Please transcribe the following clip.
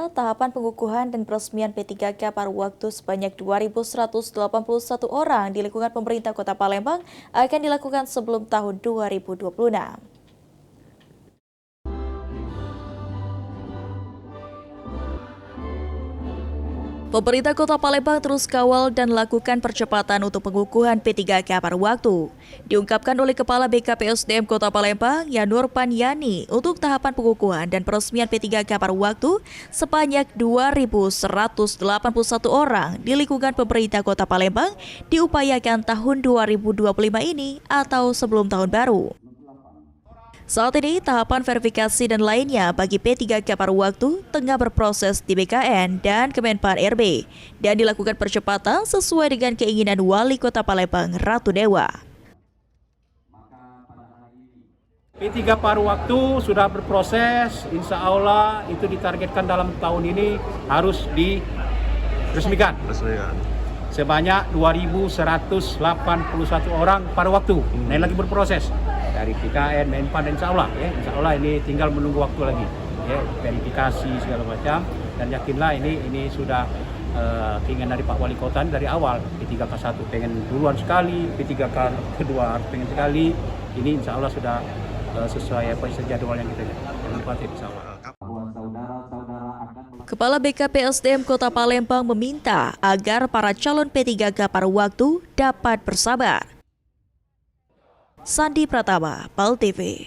Tahapan pengukuhan dan peresmian P3K paruh waktu sebanyak 2.181 orang di lingkungan pemerintah Kota Palembang akan dilakukan sebelum tahun 2026. Pemerintah Kota Palembang terus kawal dan lakukan percepatan untuk pengukuhan P3K paruh waktu. Diungkapkan oleh Kepala BKPSDM Kota Palembang, Yanur Panyani, untuk tahapan pengukuhan dan peresmian P3K paruh waktu sebanyak 2.181 orang di lingkungan pemerintah Kota Palembang diupayakan tahun 2025 ini atau sebelum tahun baru. Saat ini, tahapan verifikasi dan lainnya bagi P3K paruh waktu tengah berproses di BKN dan Kemenpan RB dan dilakukan percepatan sesuai dengan keinginan Wali Kota Palembang, Ratu Dewa. P3 paruh waktu sudah berproses, insya Allah itu ditargetkan dalam tahun ini harus diresmikan. Sebanyak 2.181 orang paruh waktu. Nah, ini lagi berproses dari PKN, Menpan, dan insya Allah ini tinggal menunggu waktu lagi, verifikasi segala macam, dan yakinlah ini sudah keinginan dari Pak Wali Kota dari awal. P3K1 pengen duluan sekali, P3K kedua pengen sekali. Ini insya Allah sudah sesuai apa jadwal yang kita tempati insya Allah. Kepala BKPSDM Kota Palembang meminta agar para calon P3K paruh waktu dapat bersabar. Sandi Pratama, PAL TV.